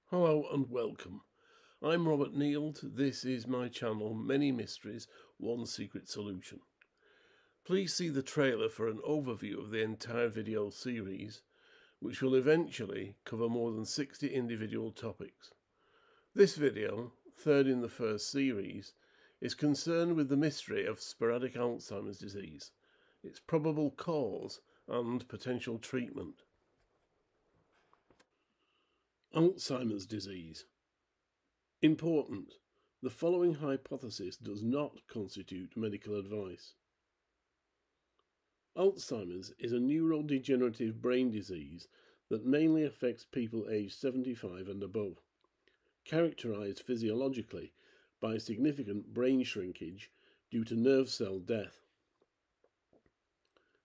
Hello and welcome. I'm Robert Neild. This is my channel, Many Mysteries, One Secret Solution. Please see the trailer for an overview of the entire video series, which will eventually cover more than 60 individual topics. This video, third in the first series, is concerned with the mystery of sporadic Alzheimer's disease, its probable cause and potential treatment. Alzheimer's disease. Important. The following hypothesis does not constitute medical advice. Alzheimer's is a neurodegenerative brain disease that mainly affects people aged 75 and above, characterized physiologically by significant brain shrinkage due to nerve cell death.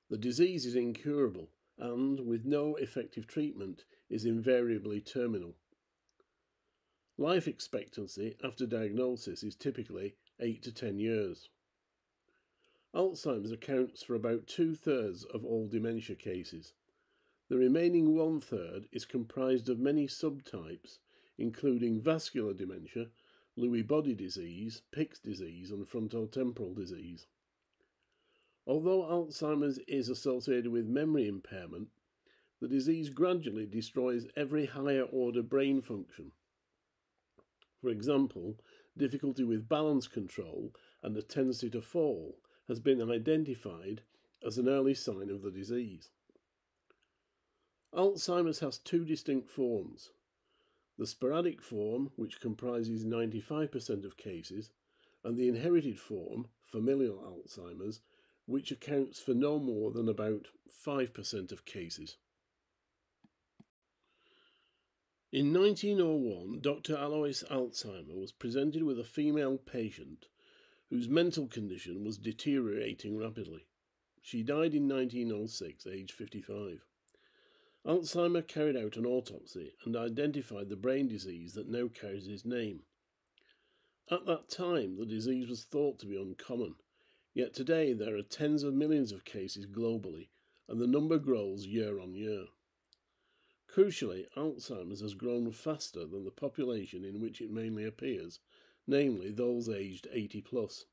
The disease is incurable and, with no effective treatment, is invariably terminal. Life expectancy after diagnosis is typically 8 to 10 years. Alzheimer's accounts for about 2/3 of all dementia cases. The remaining 1/3 is comprised of many subtypes, including vascular dementia, Lewy body disease, Pick's disease, and frontotemporal disease. Although Alzheimer's is associated with memory impairment, the disease gradually destroys every higher order brain function. For example, difficulty with balance control and a tendency to fall has been identified as an early sign of the disease. Alzheimer's has two distinct forms: the sporadic form, which comprises 95% of cases, and the inherited form, familial Alzheimer's, which accounts for no more than about 5% of cases. In 1901, Dr. Alois Alzheimer was presented with a female patient whose mental condition was deteriorating rapidly. She died in 1906, aged 55. Alzheimer carried out an autopsy and identified the brain disease that now carries his name. At that time, the disease was thought to be uncommon, yet today there are tens of millions of cases globally, and the number grows year on year. Crucially, Alzheimer's has grown faster than the population in which it mainly appears, namely those aged 80+.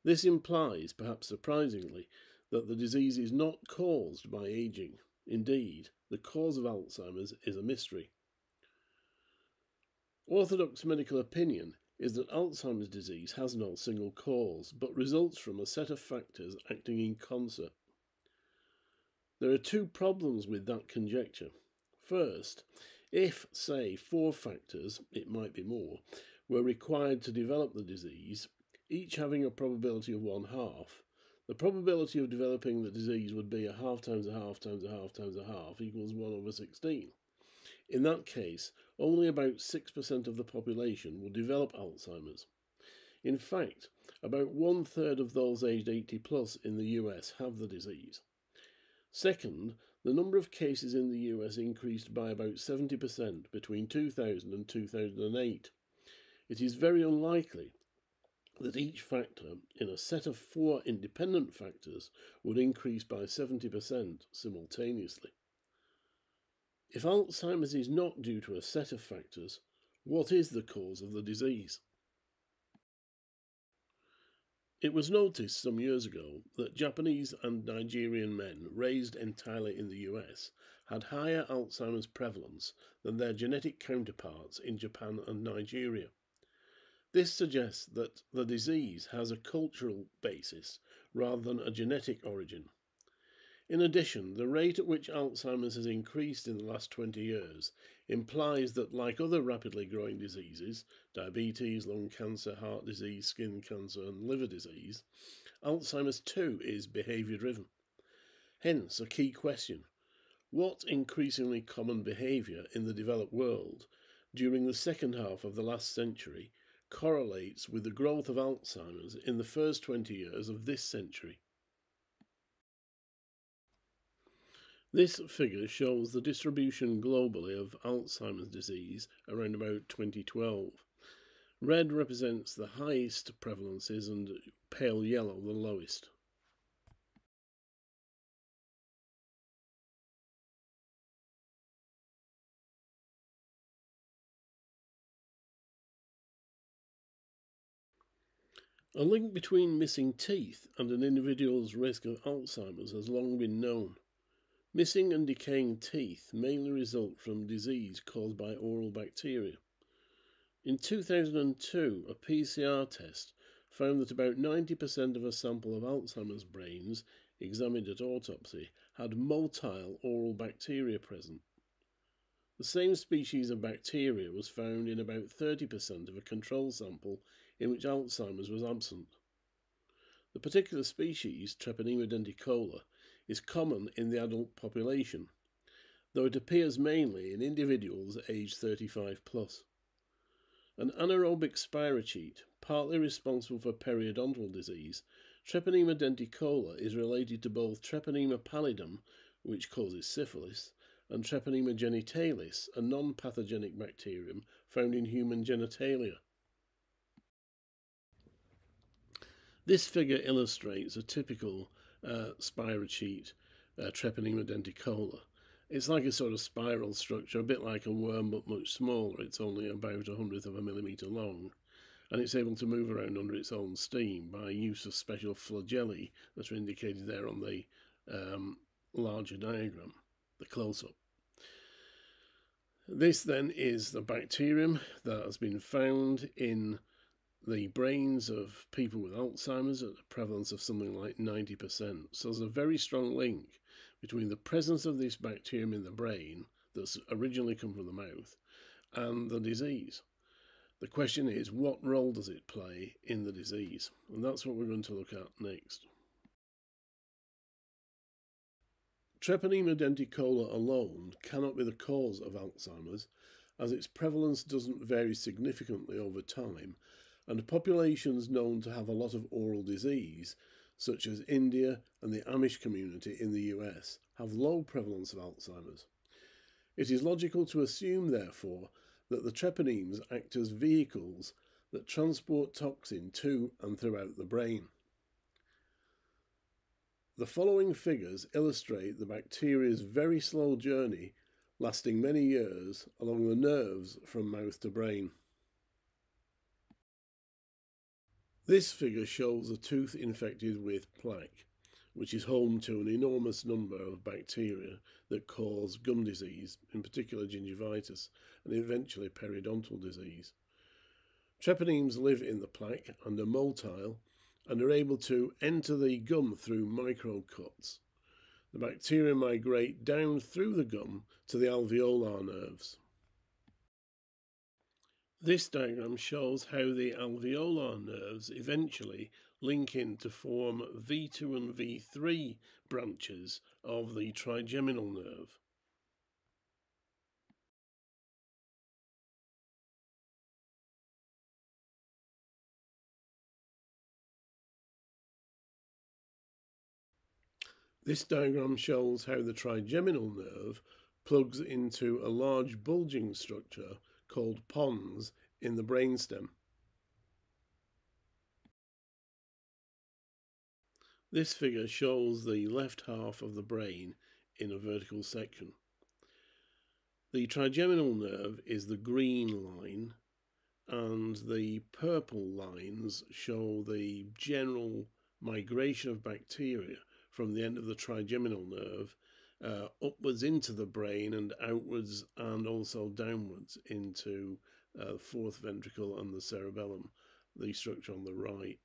This implies, perhaps surprisingly, that the disease is not caused by aging. Indeed, the cause of Alzheimer's is a mystery. Orthodox medical opinion is that Alzheimer's disease has no single cause, but results from a set of factors acting in concert. There are two problems with that conjecture. First, if, say, 4 factors, it might be more, were required to develop the disease, each having a probability of 1/2, the probability of developing the disease would be 1/2 times 1/2 times 1/2 times 1/2 equals 1/16. In that case, only about 6% of the population will develop Alzheimer's. In fact, about 1/3 of those aged 80+ in the US have the disease. Second, the number of cases in the US increased by about 70% between 2000 and 2008. It is very unlikely that each factor in a set of 4 independent factors would increase by 70% simultaneously. If Alzheimer's is not due to a set of factors, what is the cause of the disease? It was noticed some years ago that Japanese and Nigerian men raised entirely in the US had higher Alzheimer's prevalence than their genetic counterparts in Japan and Nigeria. This suggests that the disease has a cultural basis rather than a genetic origin. In addition, the rate at which Alzheimer's has increased in the last 20 years implies that, like other rapidly growing diseases, diabetes, lung cancer, heart disease, skin cancer, and liver disease, Alzheimer's too is behaviour-driven. Hence, a key question: what increasingly common behaviour in the developed world during the second half of the last century correlates with the growth of Alzheimer's in the first 20 years of this century? This figure shows the distribution globally of Alzheimer's disease around about 2012. Red represents the highest prevalences and pale yellow the lowest. A link between missing teeth and an individual's risk of Alzheimer's has long been known. Missing and decaying teeth mainly result from disease caused by oral bacteria. In 2002, a PCR test found that about 90% of a sample of Alzheimer's brains examined at autopsy had motile oral bacteria present. The same species of bacteria was found in about 30% of a control sample in which Alzheimer's was absent. The particular species, Treponema denticola, is common in the adult population, though it appears mainly in individuals aged 35 plus. An anaerobic spirochete, partly responsible for periodontal disease, Treponema denticola is related to both Treponema pallidum, which causes syphilis, and Treponema genitalis, a non-pathogenic bacterium found in human genitalia. This figure illustrates a typical spirochete, Treponema denticola. It's like a sort of spiral structure, a bit like a worm but much smaller. It's only about 1/100th of a millimetre long, and it's able to move around under its own steam by use of special flagellae that are indicated there on the larger diagram, the close-up. This then is the bacterium that has been found in the brains of people with Alzheimer's at a prevalence of something like 90%. So there's a very strong link between the presence of this bacterium in the brain that's originally come from the mouth and the disease. The question is, what role does it play in the disease? And that's what we're going to look at next. Treponema denticola alone cannot be the cause of Alzheimer's, as its prevalence doesn't vary significantly over time, and populations known to have a lot of oral disease, such as India and the Amish community in the US, have low prevalence of Alzheimer's. It is logical to assume, therefore, that the treponemes act as vehicles that transport toxin to and throughout the brain. The following figures illustrate the bacteria's very slow journey, lasting many years, along the nerves from mouth to brain. This figure shows a tooth infected with plaque, which is home to an enormous number of bacteria that cause gum disease, in particular gingivitis, and eventually periodontal disease. Treponemes live in the plaque and are motile, and are able to enter the gum through microcuts. The bacteria migrate down through the gum to the alveolar nerves. This diagram shows how the alveolar nerves eventually link in to form V2 and V3 branches of the trigeminal nerve. This diagram shows how the trigeminal nerve plugs into a large bulging structure called pons in the brainstem. This figure shows the left half of the brain in a vertical section. The trigeminal nerve is the green line, and the purple lines show the general migration of bacteria from the end of the trigeminal nerve upwards into the brain and outwards and also downwards into the fourth ventricle and the cerebellum, the structure on the right.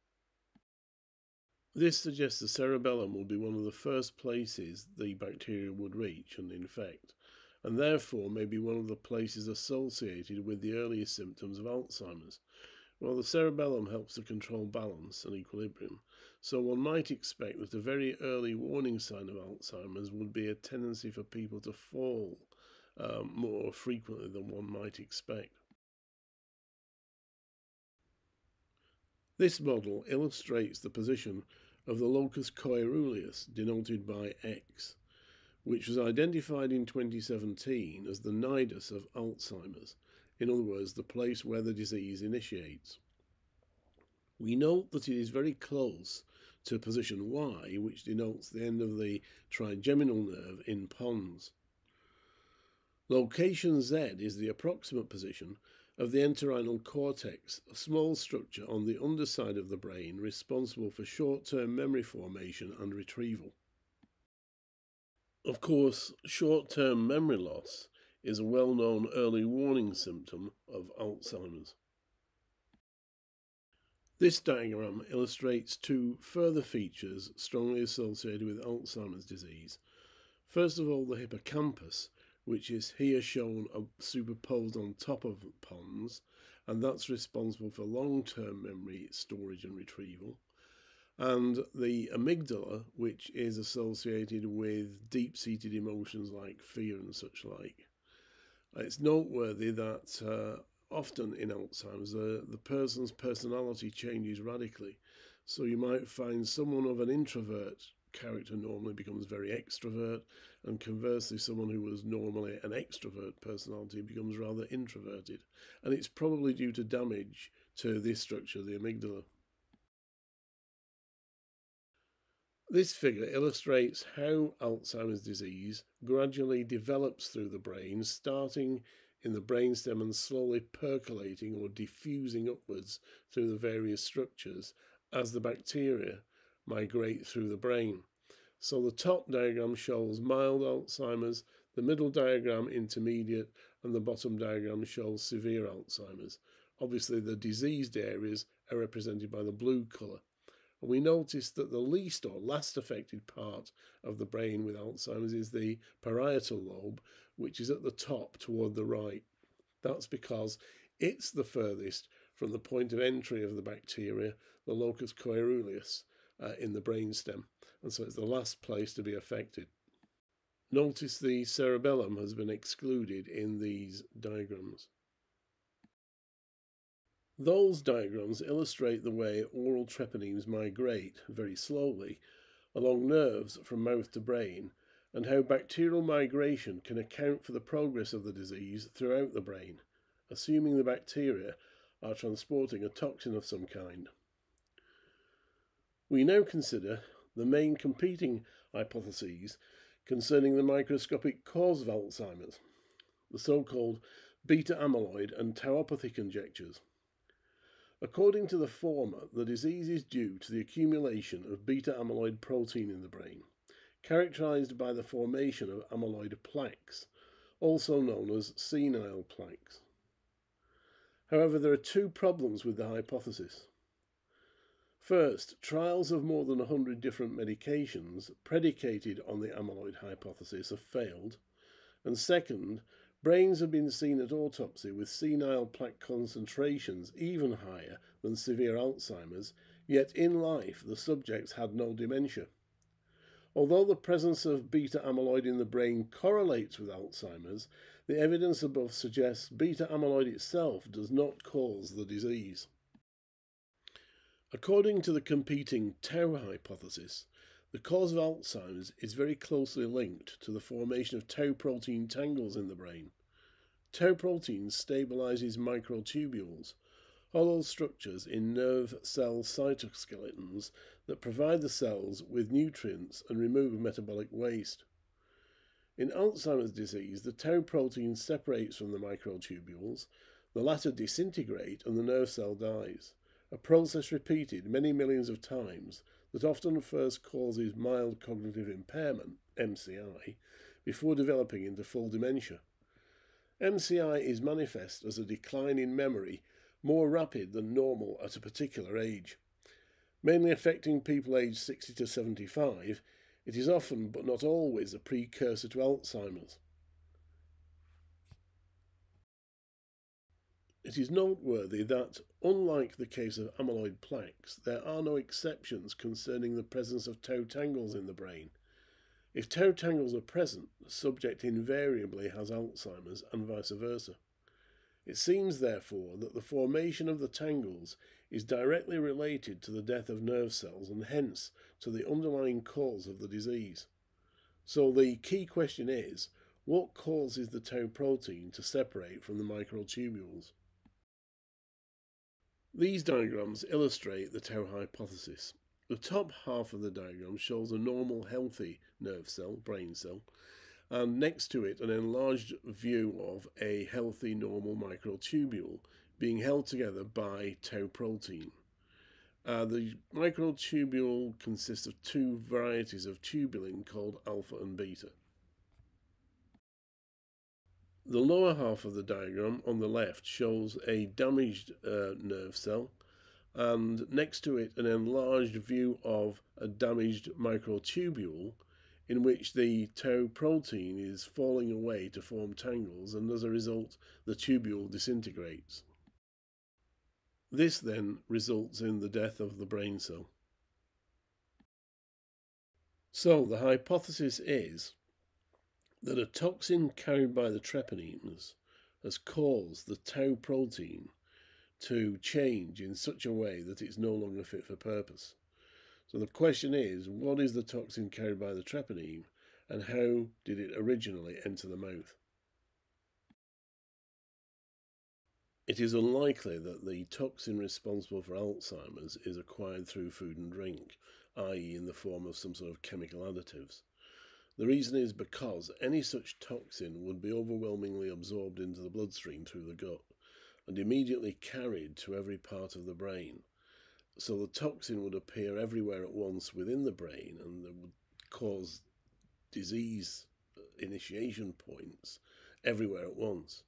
This suggests the cerebellum will be one of the first places the bacteria would reach and infect, and therefore may be one of the places associated with the earliest symptoms of Alzheimer's. Well, the cerebellum helps to control balance and equilibrium, so one might expect that a very early warning sign of Alzheimer's would be a tendency for people to fall more frequently than one might expect. This model illustrates the position of the locus coeruleus, denoted by X, which was identified in 2017 as the nidus of Alzheimer's, in other words, the place where the disease initiates. We note that it is very close to position Y, which denotes the end of the trigeminal nerve in pons. Location Z is the approximate position, of the entorhinal cortex, a small structure on the underside of the brain responsible for short-term memory formation and retrieval. Of course, short-term memory loss is a well-known early warning symptom of Alzheimer's. This diagram illustrates two further features strongly associated with Alzheimer's disease. First of all, the hippocampus, which is here shown superposed on top of pons, and that's responsible for long-term memory storage and retrieval. And the amygdala, which is associated with deep-seated emotions like fear and such like. It's noteworthy that often in Alzheimer's, the person's personality changes radically. So you might find someone of an introvert character normally becomes very extrovert, and conversely, someone who was normally an extrovert personality becomes rather introverted. And it's probably due to damage to this structure, the amygdala. This figure illustrates how Alzheimer's disease gradually develops through the brain, starting in the brainstem and slowly percolating or diffusing upwards through the various structures as the bacteria migrate through the brain. So the top diagram shows mild Alzheimer's, the middle diagram intermediate, and the bottom diagram shows severe Alzheimer's. Obviously the diseased areas are represented by the blue colour. And we notice that the least or last affected part of the brain with Alzheimer's is the parietal lobe, which is at the top toward the right. That's because it's the furthest from the point of entry of the bacteria, the locus coeruleus, in the brainstem, and so it's the last place to be affected. Notice the cerebellum has been excluded in these diagrams. Those diagrams illustrate the way oral treponemes migrate very slowly along nerves from mouth to brain, and how bacterial migration can account for the progress of the disease throughout the brain, assuming the bacteria are transporting a toxin of some kind. We now consider the main competing hypotheses concerning the microscopic cause of Alzheimer's, the so-called beta-amyloid and tauopathy conjectures. According to the former, the disease is due to the accumulation of beta-amyloid protein in the brain, characterized by the formation of amyloid plaques, also known as senile plaques. However, there are two problems with the hypothesis. First, trials of more than 100 different medications predicated on the amyloid hypothesis have failed, and second, brains have been seen at autopsy with senile plaque concentrations even higher than severe Alzheimer's, yet in life the subjects had no dementia. Although the presence of beta-amyloid in the brain correlates with Alzheimer's, the evidence above suggests beta-amyloid itself does not cause the disease. According to the competing tau hypothesis, the cause of Alzheimer's is very closely linked to the formation of tau protein tangles in the brain. Tau protein stabilizes microtubules, hollow structures in nerve cell cytoskeletons that provide the cells with nutrients and remove metabolic waste. In Alzheimer's disease, the tau protein separates from the microtubules, the latter disintegrate and the nerve cell dies, a process repeated many millions of times that often first causes mild cognitive impairment, MCI, before developing into full dementia. MCI is manifest as a decline in memory more rapid than normal at a particular age. Mainly affecting people aged 60 to 75, it is often but not always a precursor to Alzheimer's. It is noteworthy that, unlike the case of amyloid plaques, there are no exceptions concerning the presence of tau tangles in the brain. If tau tangles are present, the subject invariably has Alzheimer's and vice versa. It seems, therefore, that the formation of the tangles is directly related to the death of nerve cells and hence to the underlying cause of the disease. So the key question is, what causes the tau protein to separate from the microtubules? These diagrams illustrate the tau hypothesis. The top half of the diagram shows a normal healthy nerve cell, brain cell, and next to it an enlarged view of a healthy normal microtubule being held together by tau protein. The microtubule consists of two varieties of tubulin called alpha and beta. The lower half of the diagram on the left shows a damaged nerve cell, and next to it an enlarged view of a damaged microtubule in which the tau protein is falling away to form tangles, and as a result the tubule disintegrates. This then results in the death of the brain cell. So the hypothesis is that a toxin carried by the treponemes has caused the tau protein to change in such a way that it's no longer fit for purpose. So the question is, what is the toxin carried by the treponeme, and how did it originally enter the mouth? It is unlikely that the toxin responsible for Alzheimer's is acquired through food and drink, i.e. in the form of some sort of chemical additives. The reason is because any such toxin would be overwhelmingly absorbed into the bloodstream through the gut and immediately carried to every part of the brain. So the toxin would appear everywhere at once within the brain, and it would cause disease initiation points everywhere at once,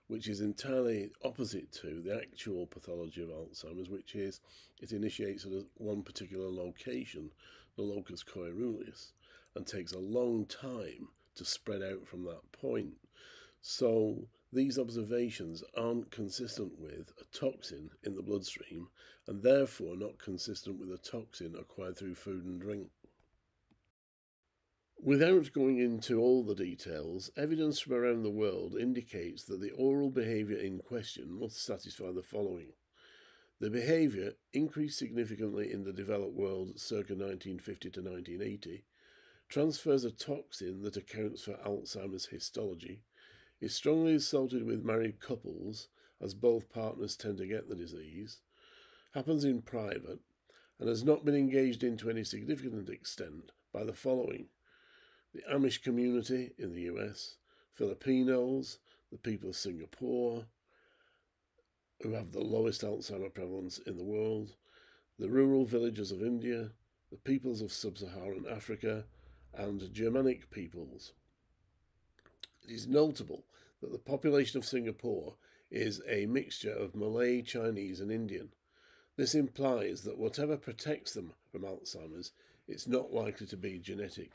which is entirely opposite to the actual pathology of Alzheimer's, which is it initiates at one particular location, the locus coeruleus, and takes a long time to spread out from that point. So these observations aren't consistent with a toxin in the bloodstream, and therefore not consistent with a toxin acquired through food and drink. Without going into all the details, evidence from around the world indicates that the oral behaviour in question must satisfy the following. The behaviour increased significantly in the developed world circa 1950 to 1980, transfers a toxin that accounts for Alzheimer's histology, is strongly associated with married couples, as both partners tend to get the disease, happens in private, and has not been engaged in to any significant extent by the following: the Amish community in the US, Filipinos, the people of Singapore, who have the lowest Alzheimer prevalence in the world, the rural villages of India, the peoples of sub-Saharan Africa, and Germanic peoples. It is notable that the population of Singapore is a mixture of Malay, Chinese, and Indian. This implies that whatever protects them from Alzheimer's, it's not likely to be genetic.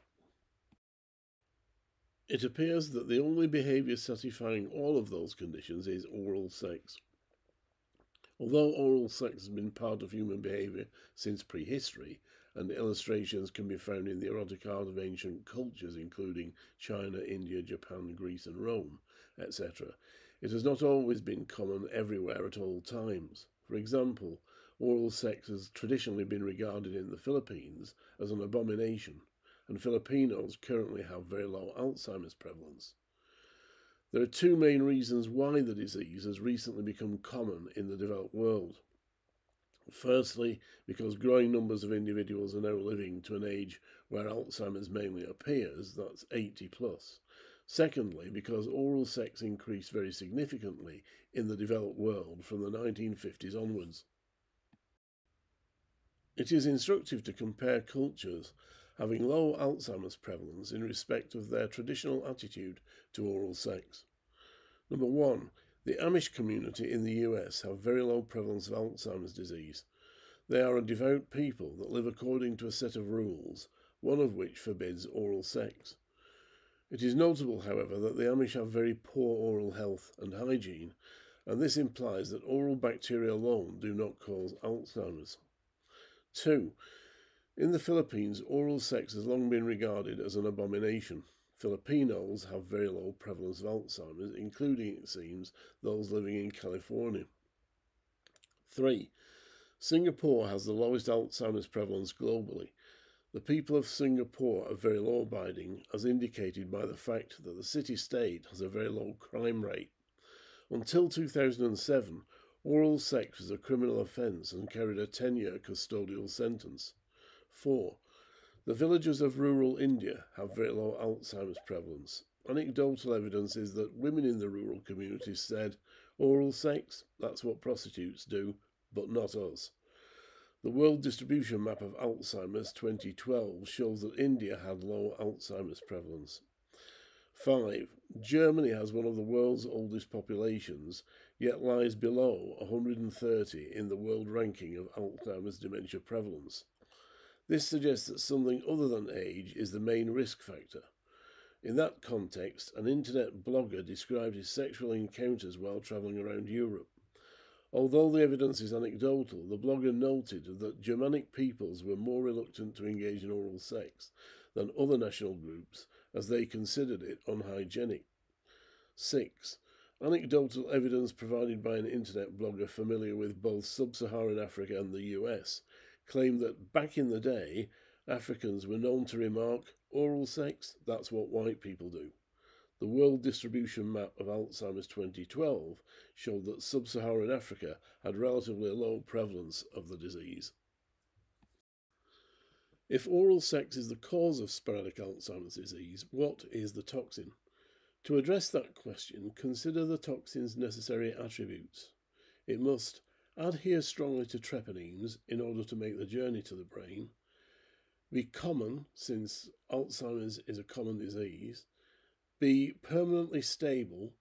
It appears that the only behaviour satisfying all of those conditions is oral sex. Although oral sex has been part of human behaviour since prehistory, and illustrations can be found in the erotic art of ancient cultures including China, India, Japan, Greece and Rome, etc., it has not always been common everywhere at all times. For example, oral sex has traditionally been regarded in the Philippines as an abomination, and Filipinos currently have very low Alzheimer's prevalence. There are two main reasons why the disease has recently become common in the developed world. Firstly, because growing numbers of individuals are now living to an age where Alzheimer's mainly appears, that's 80 plus. Secondly, because oral sex increased very significantly in the developed world from the 1950s onwards. It is instructive to compare cultures having low Alzheimer's prevalence in respect of their traditional attitude to oral sex. Number one, the Amish community in the US have very low prevalence of Alzheimer's disease. They are a devout people that live according to a set of rules, one of which forbids oral sex. It is notable, however, that the Amish have very poor oral health and hygiene, and this implies that oral bacteria alone do not cause Alzheimer's. 2. In the Philippines, oral sex has long been regarded as an abomination. Filipinos have very low prevalence of Alzheimer's, including, it seems, those living in California. 3. Singapore has the lowest Alzheimer's prevalence globally. The people of Singapore are very law-abiding, as indicated by the fact that the city-state has a very low crime rate. Until 2007, oral sex was a criminal offence and carried a 10-year custodial sentence. 4. The villagers of rural India have very low Alzheimer's prevalence. Anecdotal evidence is that women in the rural communities said, "Oral sex, that's what prostitutes do, but not us." The World Distribution Map of Alzheimer's 2012 shows that India had low Alzheimer's prevalence. 5. Germany has one of the world's oldest populations, yet lies below 130 in the world ranking of Alzheimer's dementia prevalence. This suggests that something other than age is the main risk factor. In that context, an internet blogger described his sexual encounters while travelling around Europe. Although the evidence is anecdotal, the blogger noted that Germanic peoples were more reluctant to engage in oral sex than other national groups, as they considered it unhygienic. 6. Anecdotal evidence provided by an internet blogger familiar with both sub-Saharan Africa and the US claimed that back in the day, Africans were known to remark, "Oral sex, that's what white people do." The World Distribution Map of Alzheimer's 2012 showed that sub-Saharan Africa had relatively low prevalence of the disease. If oral sex is the cause of sporadic Alzheimer's disease, what is the toxin? To address that question, consider the toxin's necessary attributes. It must adhere strongly to treponemes in order to make the journey to the brain, be common, since Alzheimer's is a common disease, be permanently stable,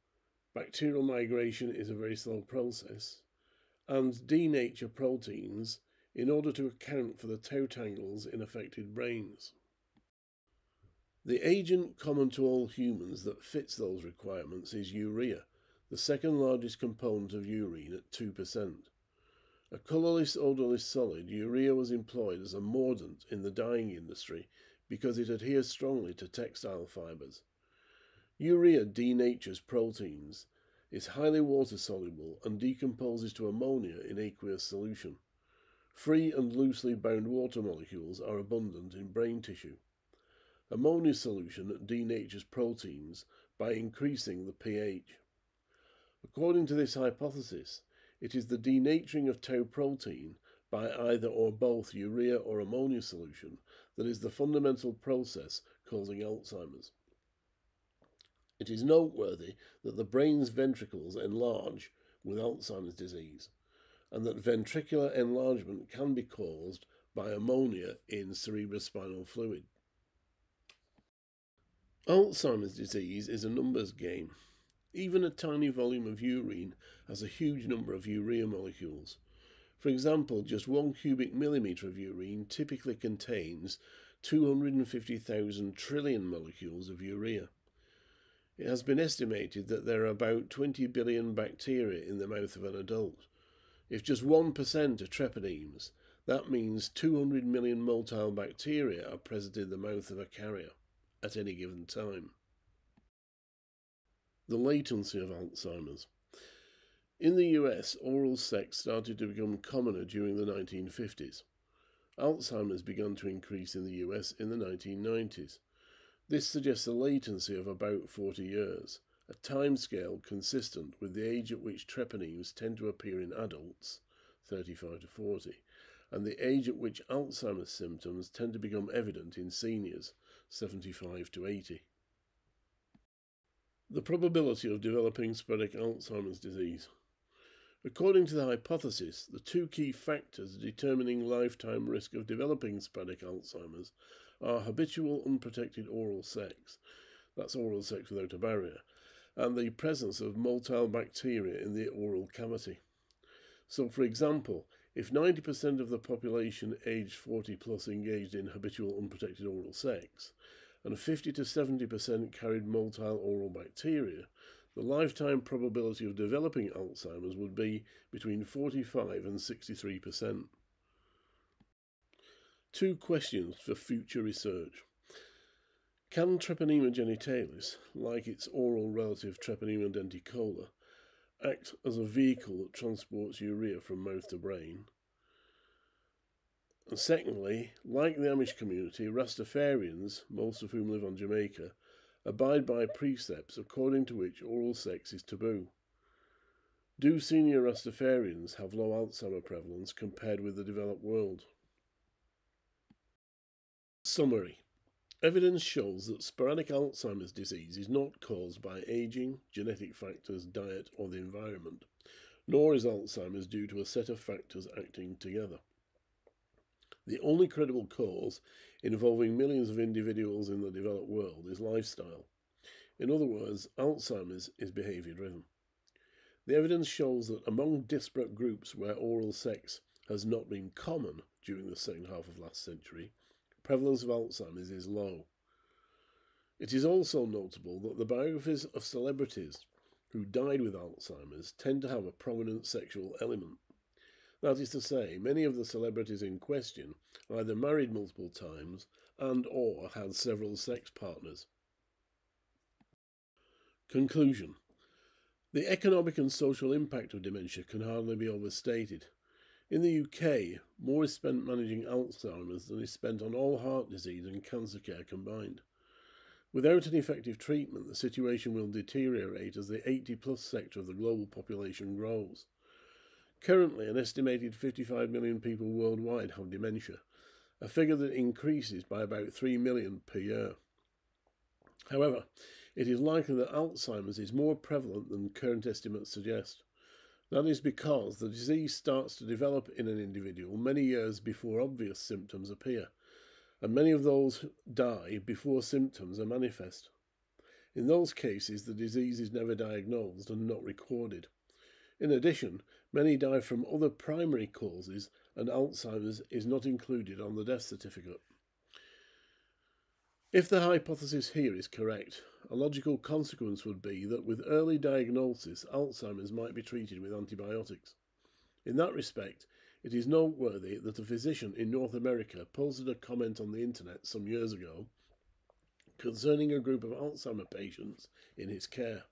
bacterial migration is a very slow process, and denature proteins in order to account for the tau tangles in affected brains. The agent common to all humans that fits those requirements is urea, the second largest component of urine at 2%. A colourless, odourless solid, urea was employed as a mordant in the dyeing industry because it adheres strongly to textile fibres. Urea denatures proteins, is highly water-soluble and decomposes to ammonia in aqueous solution. Free and loosely bound water molecules are abundant in brain tissue. Ammonia solution denatures proteins by increasing the pH. According to this hypothesis, it is the denaturing of tau protein by either or both urea or ammonia solution that is the fundamental process causing Alzheimer's. It is noteworthy that the brain's ventricles enlarge with Alzheimer's disease, and that ventricular enlargement can be caused by ammonia in cerebrospinal fluid. Alzheimer's disease is a numbers game. Even a tiny volume of urine has a huge number of urea molecules. For example, just 1 cubic millimetre of urine typically contains 250,000 trillion molecules of urea. It has been estimated that there are about 20 billion bacteria in the mouth of an adult. If just 1% are treponemes, that means 200 million motile bacteria are present in the mouth of a carrier at any given time. The latency of Alzheimer's. In the US, oral sex started to become commoner during the 1950s. Alzheimer's began to increase in the US in the 1990s. This suggests a latency of about 40 years, a timescale consistent with the age at which treponemes tend to appear in adults, 35 to 40, and the age at which Alzheimer's symptoms tend to become evident in seniors, 75 to 80. The probability of developing sporadic Alzheimer's disease. According to the hypothesis, the two key factors determining lifetime risk of developing sporadic Alzheimer's are habitual unprotected oral sex, that's oral sex without a barrier, and the presence of motile bacteria in the oral cavity. So, for example, if 90% of the population aged 40 plus engaged in habitual unprotected oral sex, and 50 to 70% carried motile oral bacteria, the lifetime probability of developing Alzheimer's would be between 45 and 63%. 2 questions for future research. Can Treponema genitalis, like its oral relative Treponema denticola, act as a vehicle that transports urea from mouth to brain? And secondly, like the Amish community, Rastafarians, most of whom live on Jamaica, abide by precepts according to which oral sex is taboo. Do senior Rastafarians have low Alzheimer prevalence compared with the developed world? Summary. Evidence shows that sporadic Alzheimer's disease is not caused by aging, genetic factors, diet, or the environment, nor is Alzheimer's due to a set of factors acting together. The only credible cause involving millions of individuals in the developed world is lifestyle. In other words, Alzheimer's is behaviour-driven. The evidence shows that among disparate groups where oral sex has not been common during the second half of last century, prevalence of Alzheimer's is low. It is also notable that the biographies of celebrities who died with Alzheimer's tend to have a prominent sexual element. That is to say, many of the celebrities in question either married multiple times and/or had several sex partners. Conclusion. The economic and social impact of dementia can hardly be overstated. In the UK, more is spent managing Alzheimer's than is spent on all heart disease and cancer care combined. Without an effective treatment, the situation will deteriorate as the 80+ sector of the global population grows. Currently, an estimated 55 million people worldwide have dementia, a figure that increases by about 3 million per year. However, it is likely that Alzheimer's is more prevalent than current estimates suggest. That is because the disease starts to develop in an individual many years before obvious symptoms appear, and many of those die before symptoms are manifest. In those cases, the disease is never diagnosed and not recorded. In addition, many die from other primary causes, and Alzheimer's is not included on the death certificate. If the hypothesis here is correct, a logical consequence would be that with early diagnosis, Alzheimer's might be treated with antibiotics. In that respect, it is noteworthy that a physician in North America posted a comment on the internet some years ago concerning a group of Alzheimer patients in his care.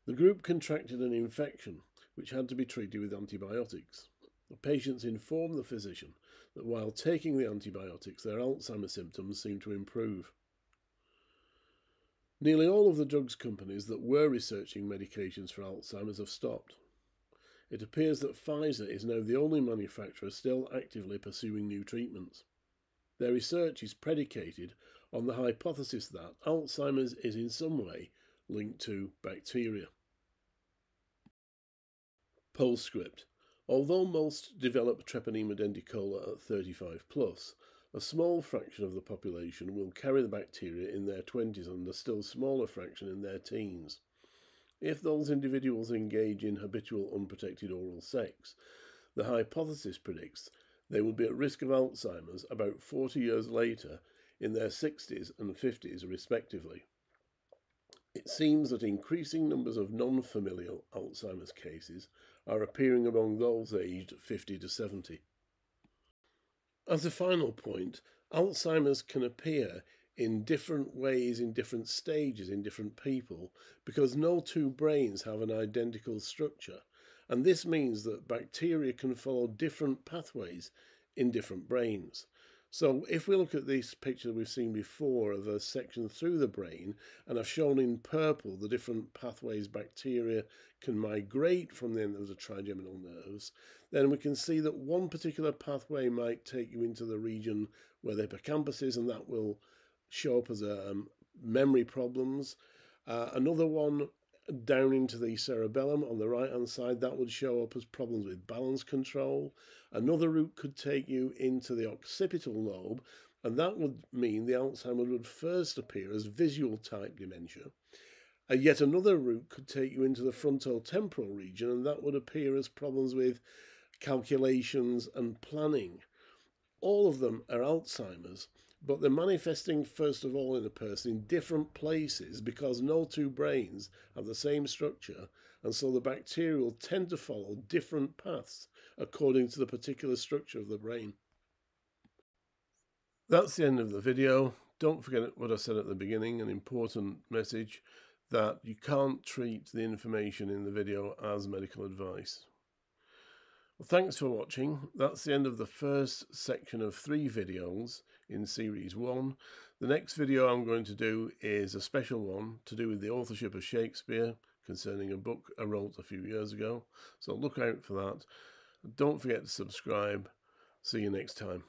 The group contracted an infection which had to be treated with antibiotics. The patients informed the physician that while taking the antibiotics, their Alzheimer symptoms seemed to improve. Nearly all of the drugs companies that were researching medications for Alzheimer's have stopped. It appears that Pfizer is now the only manufacturer still actively pursuing new treatments. Their research is predicated on the hypothesis that Alzheimer's is in some way linked to bacteria. Postscript. Although most develop treponema denticola at 35+, a small fraction of the population will carry the bacteria in their 20s and a still smaller fraction in their teens. If those individuals engage in habitual unprotected oral sex, the hypothesis predicts they will be at risk of Alzheimer's about 40 years later in their 60s and 50s respectively. It seems that increasing numbers of non-familial Alzheimer's cases are appearing among those aged 50 to 70. As a final point, Alzheimer's can appear in different ways, in different stages, in different people, because no two brains have an identical structure, and this means that bacteria can follow different pathways in different brains. So if we look at this picture we've seen before of a section through the brain, and I've shown in purple the different pathways bacteria can migrate from the end of the trigeminal nerves, then we can see that one particular pathway might take you into the region where the hippocampus is, and that will show up as memory problems. Another one down into the cerebellum on the right hand side, that would show up as problems with balance control. Another route could take you into the occipital lobe, and that would mean the Alzheimer would first appear as visual type dementia. Yet another route could take you into the frontotemporal region, and that would appear as problems with calculations and planning. All of them are Alzheimer's, but they're manifesting first of all in a person in different places because no two brains have the same structure, and so the bacteria will tend to follow different paths according to the particular structure of the brain. That's the end of the video. Don't forget what I said at the beginning, an important message, that you can't treat the information in the video as medical advice. Well, thanks for watching. That's the end of the first section of 3 videos in series 1. The next video I'm going to do is a special one to do with the authorship of Shakespeare concerning a book I wrote a few years ago. So look out for that. Don't forget to subscribe. See you next time.